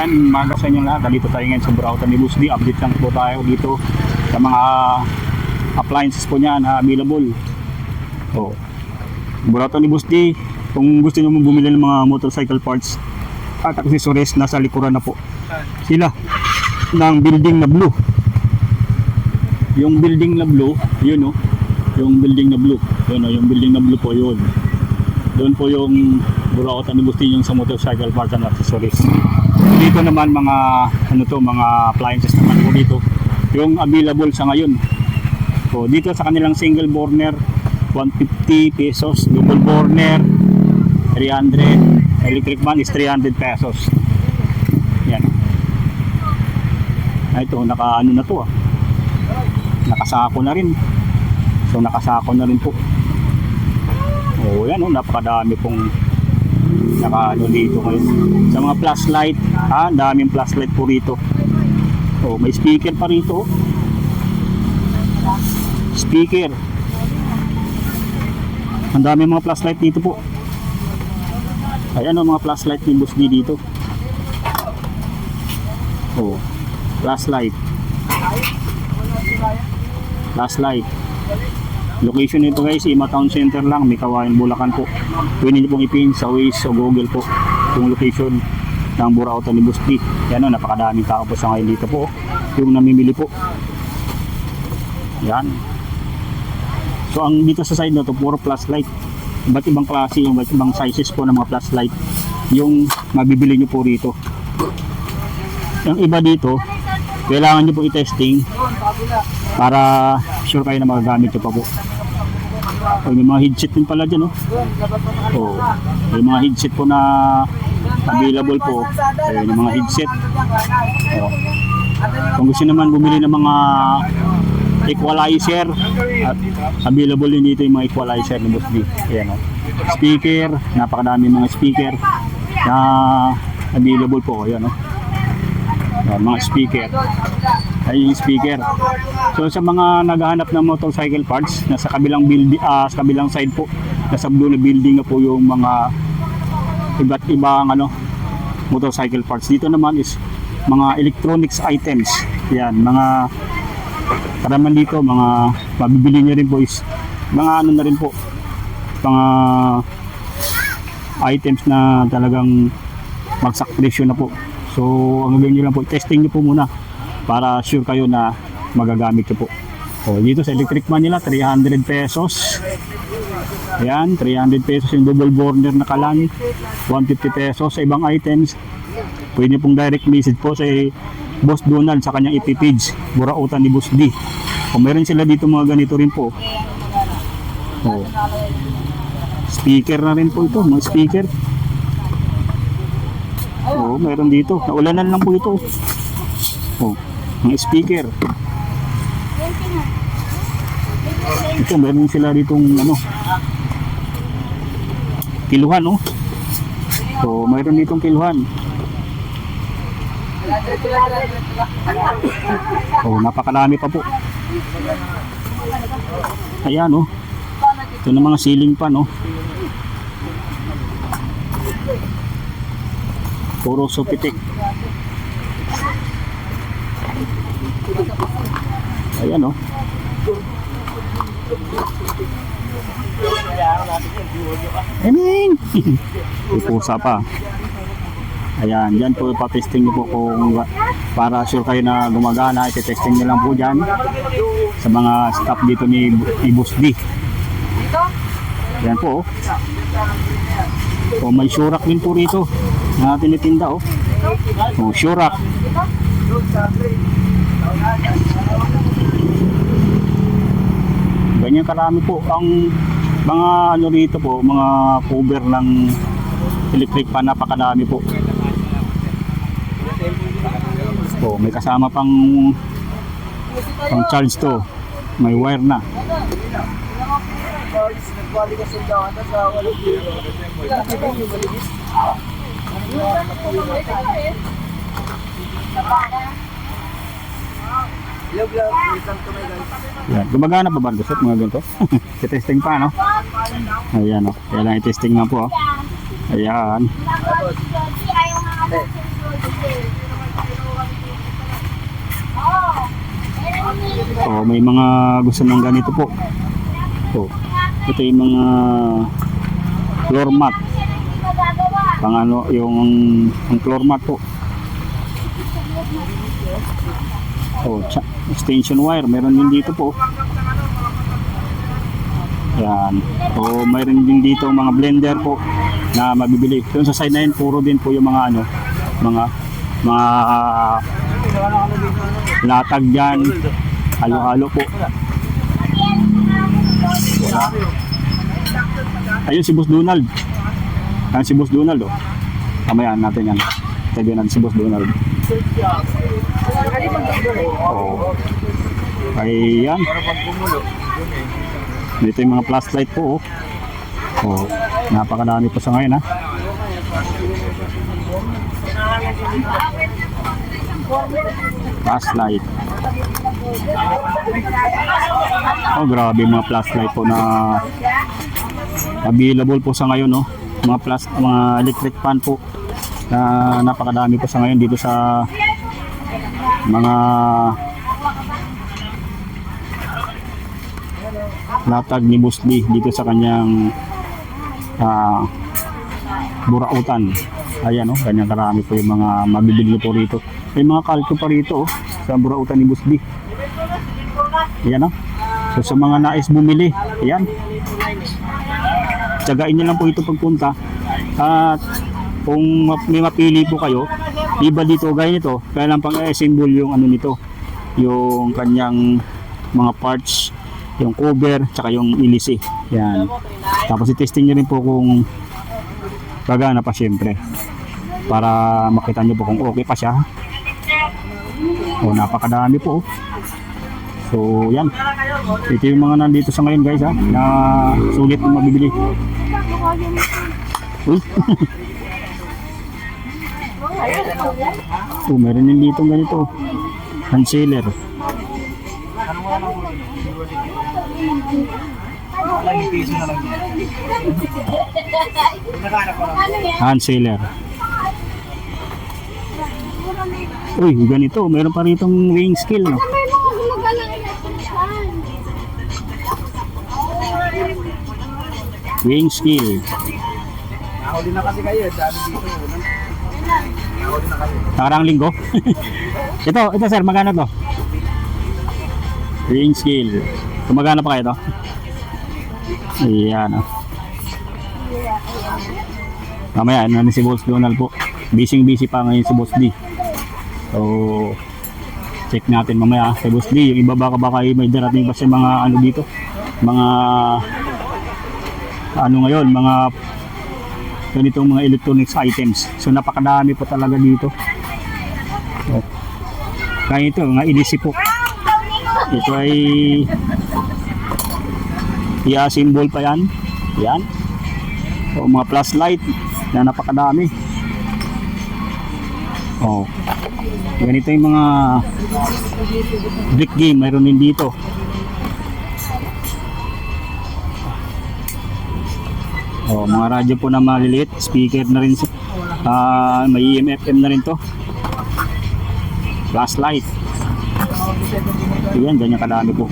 Ayan, maga sa inyo lahat. Dito tayo ngayon sa Burautan ni Boss D. Update lang po tayo dito sa mga appliances po niya na available. So, Burautan ni Boss D. Kung gusto niyo bumili ng mga motorcycle parts at accessories, nasa likuran na po sila ng building na blue. Yung building na blue, yun o. Yung building na blue. Yun o, yung building na blue po yun. Doon po yung Burautan ni Boss D, yung sa motorcycle parts and accessories. Dito naman mga mga appliances naman po dito yung available sa ngayon. So dito sa kanilang single burner 150 pesos, double burner 300, electric fan is 300 pesos. Yan. Ito naka na to nakasako na rin. So nakasako na rin po. Oh yan napakadami pong dito ngayon. Sa mga flashlight, daming flashlight po rito. Oh, may speaker pa rito. Speaker. Ang dami mga flashlight dito po. Ayan mga flashlight ni Boss D dito. Oh, flashlight. Flashlight. Location nito guys, Ima Town Center lang, may Kawayan, Bulacan po. Pwede niyo pong ipin sa Waze o Google po yung location ng Burautan ni Boss D. Yan napakadaming tao po sa ngayon dito po. Yung namimili po. Yan. So ang dito sa side na to, puro flashlight. Iba't ibang klase, iba't ibang sizes po ng mga flashlight yung mabibili nyo po rito. Yung iba dito, kailangan nyo po i-testing para sure kayo na magagamit nyo pa po. O, may mga headset din pala dyan o, may mga headset po na available po. Ayan, yung mga headset o. Kung gusto naman bumili ng mga equalizer, at available din dito yung mga equalizer ni Boss D. Ayan o, speaker, napakadami mga speaker na available po. Ayan o, mga speaker. Ayun yung speaker. So sa mga naghahanap ng motorcycle parts, nasa kabilang building, sa kabilang side po, nasa blue na building na po yung mga iba't ibang motorcycle parts. Dito naman is mga electronics items. Yan, mga karaman dito, mga mabibili nyo rin po is mga na rin po, mga items na talagang magsak presyo na po. So ang gawin nyo lang po, testing nyo po muna para sure kayo na magagamit nyo po. So dito sa electric fan nila 300 pesos. Ayan, 300 pesos yung double burner na kalan, 150 pesos. Sa ibang items pwede pong direct message po sa Boss Donald sa kanyang FB page, Burautan ni Boss D. Kung meron sila dito mga ganito rin po. So, speaker na rin po ito, mga speaker. Oh, meron dito. Naulanan lang po ito. Oh, mga speaker. Ito, meron sila ditong kiluhan, oh. So, meron ditong kiluhan. Oh, napakalami pa po. Ayan, oh. Ito na mga ceiling fan, oh. Puro Sofitek. Ayan o. Ayan. Ipusa pa. Ayan, dyan po ipatesting nyo po kung para sure kayo na gumagana. Ipatesting nyo lang po dyan sa mga staff dito ni Boss D. Ayan po o. So may Shurak din po rito na tinitinda o. O Shurak. Ganyan karami po ang mga rito po, mga cover ng electric fan, napakadami po. So may kasama pang charge to, may wire na. Yan, gumagana pa ba ito? Mga ganito? I-testing pa, no? Ayan, o. Kaya lang i-testing nga po, o. Ayan. Oh, may mga gusto ng ganito po. Oh, ito yung mga floor mat. Pang ano, yung ang floor mat po. Oh, extension wire, meron din dito po. Yan. O mayroon din dito mga blender po na mabibili. Yung sa side na yun, puro din po yung mga ano, mga latag dyan. Halo-halo po. Wala. Ayun si Boss Donald. Ayun si Boss Donald oh. Kamayan natin yan. Tabi natin si Boss Donald. Oh. Ayan. Dito yung mga flashlight po oh. Oh, napakadami po sa ngayon ha. Flashlight. Oh, grabe mga flashlight po na available po sa ngayon no. Mga electric fan po na napakadami po sa ngayon dito sa mga latag ni Boss D dito sa kanyang burautan. Ayan o, ganyan karami po yung mga mabibili po rito. May mga kalko pa rito sa burautan ni Boss D. Ayan o. So sa mga nais bumili, ayan. Tsagain nyo lang po ito pagpunta. At kung may mapili po kayo, iba dito gaya nito, kaya lang pang symbol yung ano nito, yung kanyang mga parts, yung cover, tsaka yung ilisi. Yan. Tapos i-testing nyo rin po kung gagana pa syempre. Para makita nyo po kung okay pa siya. O, napakadami po. So, yan. Ito yung mga nandito sa ngayon guys ha, na sulit na mabibili. Uy. Oh, meron din dito ganito. Hand sealer. Hand sealer. Uy, ganito. Meron pa ritong weighing scale, no? Weighing scale. Nahuli na kasi kayo, sabi dito. Nahuli na kayo. Nakarang linggo. ito sir, magkano to? Weighing scale. Kumagana pa kayo to? Ayan, oh. Mamaya, ano si Boss Donald po. Busy pa ngayon si Boss D. So, check natin mamaya si Boss D. Yung iba baka may darating pa sa mga ano dito. Mga ano ngayon, mga ganitong mga electronics items. So, napakadami po talaga dito. So, kaya ito, mga ilisi po. Ito ay i-assemble pa yan. Yan. O, mga flashlight na napakadami. O, ganito yung mga brick game. Mayroon din dito. O, mga radyo po na maliliit. Speaker na rin. May EM/FM na rin to. Flashlight. Yan, ganyan kadami po.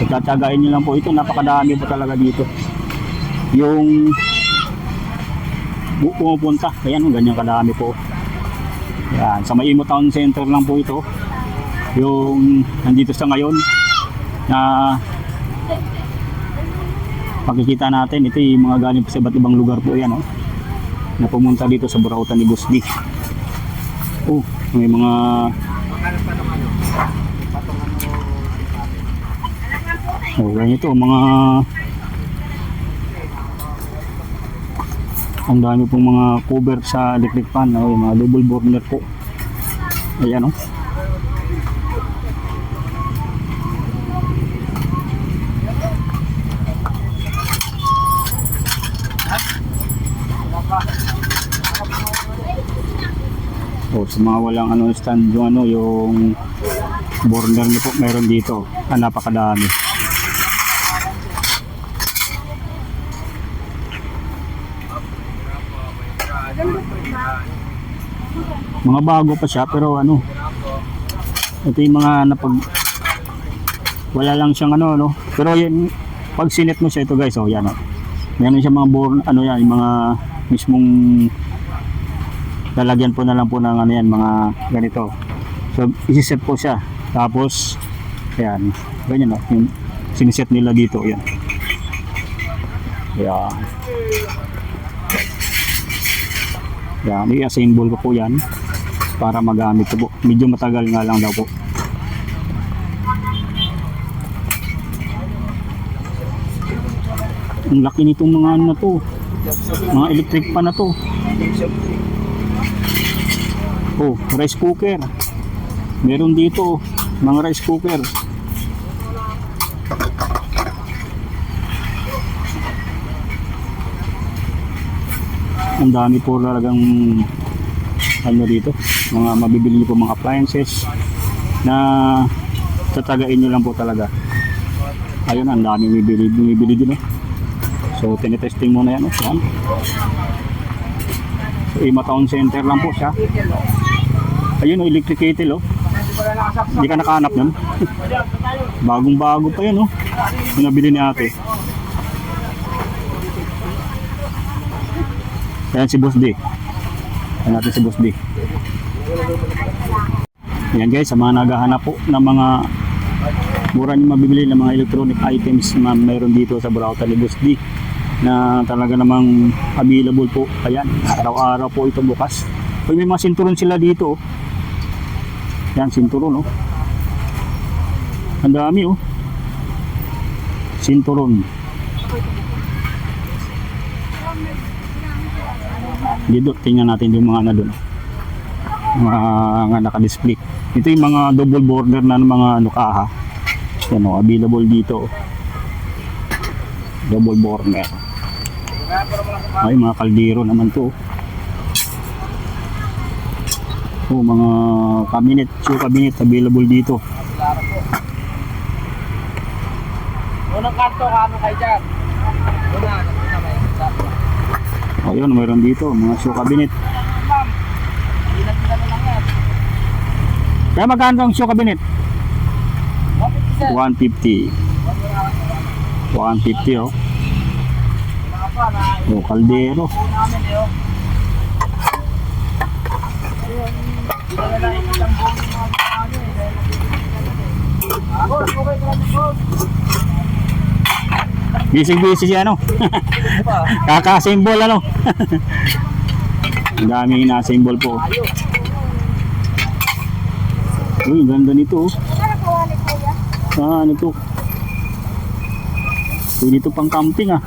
Tatatsagain nyo lang po ito. Napakadami po talaga dito. Yung pumupunta. Ayan, ganyan kadami po. Yan, sa Imo Town Center lang po ito. Yung nandito sa ngayon na makikita natin. Ito yung mga galing po sa iba't ibang lugar po yan. Na pumunta dito sa burautan ni Boss D. Oh, may mga ganito, mga ang dami pong mga cover sa electric fan, yung mga double burner po. Ayan oh. Oh, sa mga walang ano stand yung ano yung burner niyo po meron dito. Napakadami. Mga bago pa siya pero ano, ito yung mga wala lang siyang ano, no? Pero yun, pag sinet mo siya ito guys, oh yan oh. Meron siya mga born, ano yan, yung mga mismong lalagyan po na lang po ng ano yan, mga ganito. So, isi-set po siya. Tapos, ayan, ganyan oh, yung siniset nila dito, yan. Ayan. Yan, i-assemble ko po yan para magamit ko po. Medyo matagal nga lang daw po. Ang laki nitong mga ano na to. Mga electric pan na to. Oh, rice cooker. Meron dito, mga rice cooker. Ang dami po talagang ano dito, mga mabibili niyo po mga appliances na tatagain niyo lang po talaga. Ayun, ang dami bumibili din eh. So, tinitesting muna yan. Yan. So, Ima Town Center lang po siya. Ayun, electric kettle, oh. Hindi ka nakahanap nun. Bagong bago pa yun, oh. Yung nabili ni ate. Ayan si Boss D. Ayan natin si Boss D. Ayan guys, sa mga naghahanap po ng mga mura nyo mabibili ng mga electronic items na mayroon dito sa Burautan ni Boss D na talaga namang available po. Ayan, araw-araw po ito bukas. So, may mga sinturon sila dito, oh. Yan, sinturon, oh. Ang dami, oh. Sinturon. Dito, tingnan natin yung mga ano doon. Mga naka-display. Ito yung mga double border na mga ano kaha. Yan, oh, available dito, oh. Double border. Ay, mga kaldero naman to. Oh, mga cabinet, shoe cabinet available dito. Unang kanto, ano kayo dyan? Oh, yun, mayroon dito, mga shoe cabinet. Ma'am, pinagkita na lang yan. Kaya magkano ang shoe cabinet? 150 150. 150, oh. Oh, kaldero. Busy siya, ano? Kaka-symbol, ano? Ang daming na-symbol po. Uy, ganda nito, oh. Ah, ano to? Pwede ito pang camping, ah.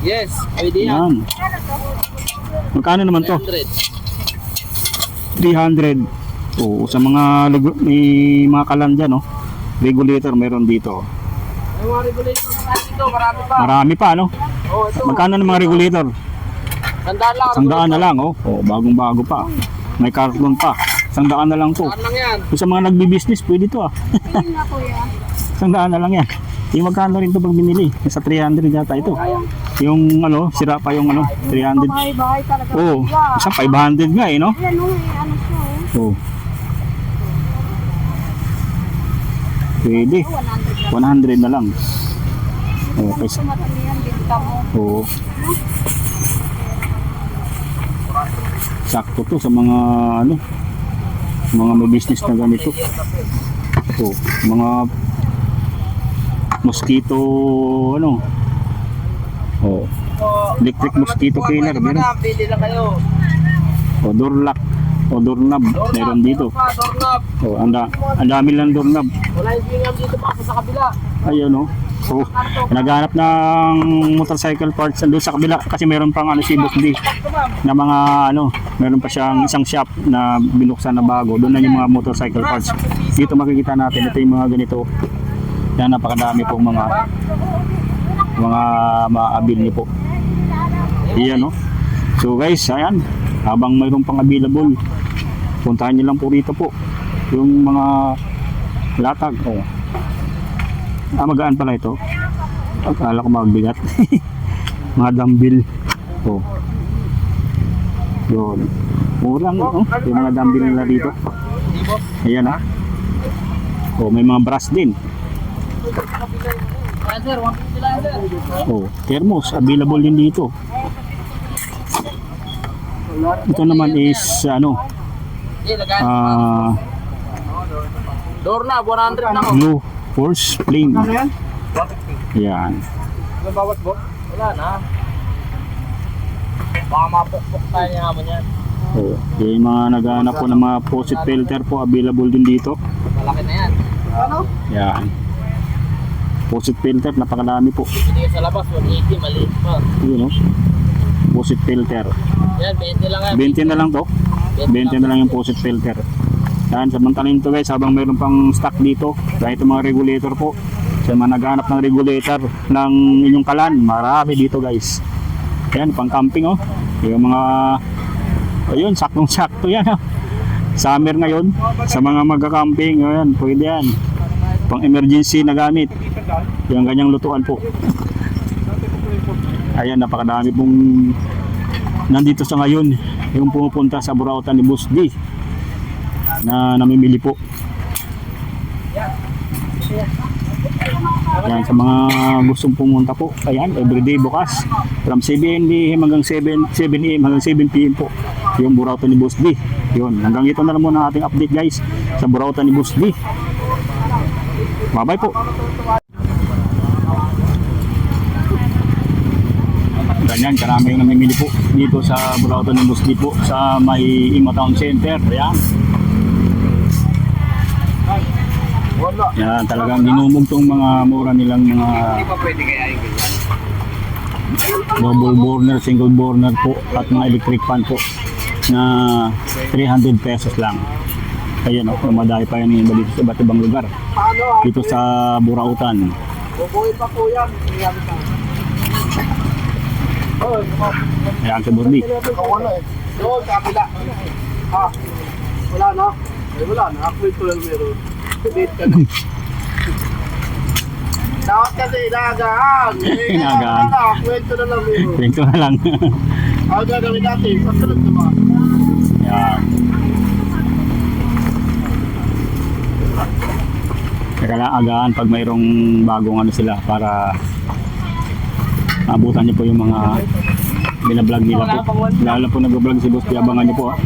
Yes, pwede yan. Yan. Magkano naman to? 300. Oo, sa mga may mga kalan dyan, no? Regulator meron dito. May mga regulator sa dito, marami pa. Marami pa, no? Oh, ito. Magkano ng mga regulator? Sandaan lang. 100 na lang, oh. Oh, bagong-bago pa. May carton pa. 100 na lang to. Saan lang yan? Kung sa mga nagbi-business, pwede to, ah. Pili nga kuya. 100 na lang yan. Yung magkano rin to pag binili? Sa 300 yata ito. Yung ano, sira pa yung ano, 300. Bahay talaga. Oo, isang 500 nga eh, no? Ayan o, ano siya Oo. o. Pwede. 100 na lang. Oo, Gusto matali yan, binta mo. oo. Sakto to sa mga ano, mga may business na ganito. Oo, mga mosquito ano. Oh, electric mosquito killer meron. Pili lang kayo. O door lock o doorknob meron dito. Doorknob. Oh, ang dami lang doorknob. Wala yung swingam dito pa sa kabila. Ayun, no. So, naghanap ng motorcycle parts doon sa kabila kasi meron pang ano si Boss D na mga ano, meron pa siyang isang shop na binuksan na bago. Doon na yung mga motorcycle parts. Dito makikita natin ito yung mga ganito. Yan, napakadami pong mga maabil niyo po. Iyan, no. So guys, ayan, habang mayroon pang available, puntahan niyo lang po rito po yung mga latag. Oh. Magaan pala ito. Akala ko magbigat. Mga dumbbell. Oh. Yun. Murang, yung mga dumbbell nila dito. Ayan ha. Oh, may mga brass din. Ayan sir, 150 lang sir. Oh, thermos, available din dito. Ito naman is, ano, Door na, 100 na ako. blue force flame. Ano yan? Yan. Ano bawas bo? Wala na. Baka mapukpok tayo niya hamon yan. Oh, yung mga naghahanap po ng mga faucet filter po, available din dito. Malaki na yan. Ano? Yan. Faucet filter, napakalami po. Hindi sa labas, 180, maliit pa. Yun, no? Faucet filter. Yan, 20 lang yan. 20 na lang to. 20 na lang yung faucet filter. Yan, samantalin to guys, habang mayroon pang stock dito, kahit yung mga regulator po, sa mga naghanap ng regulator ng inyong kalan, marami dito guys. Yan, pang camping oh. Yung mga, ayun, saktong-sakto yan oh. Summer ngayon, sa mga magka-camping, ayan, pwede yan. Pang emergency na gamit. Yung ganyang lutuan po. Ayan, napakadami pong nandito sa ngayon. Yung pumupunta sa Burautan ni Boss D na namimili po. Yan, sa mga gustong pumunta po, ayan, everyday bukas from 7 AM hanggang 7 AM hanggang 7 PM po yung Burautan ni Boss D. Yun, hanggang ito na lang muna ang ating update guys sa Burautan ni Boss D. Bye bye po. Ganyan, karami yung namimili po dito sa Burautan ni Boss D po sa may Ima Town Center. Ayan. Yan, talagang dinumugtong mga mura nilang mga Hindi pa pwede kaya yung ganyan. double burner, single burner po at mga electric fan po na 300 pesos lang. Ayan o, madami pa yan yung dito sa iba't ibang lugar dito sa Burautan. Bubuhin pa po yan. Ayan si Burdi. Wala eh. Doon, sa kapila. Ah, wala na. Ay, wala na. Ako ito lang meron. Date ka na. Dapat kasi inagaan. Inagaan. Kwento na lang meron. Kwento na lang. Ako gagawin natin. Pasunod naman. Ayan. Kailangan agaan pag mayroong bagong ano sila para abutan niyo po yung mga binablog nila po. Lalo po nag-vlog si Boss D, abangan niyo po ha.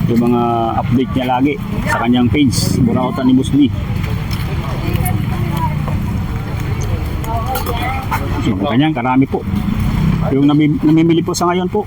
Yung mga update niya lagi sa kanyang page, Burautan ni Boss D. Yung ganyan, karami po. Yung namimili po sa ngayon po,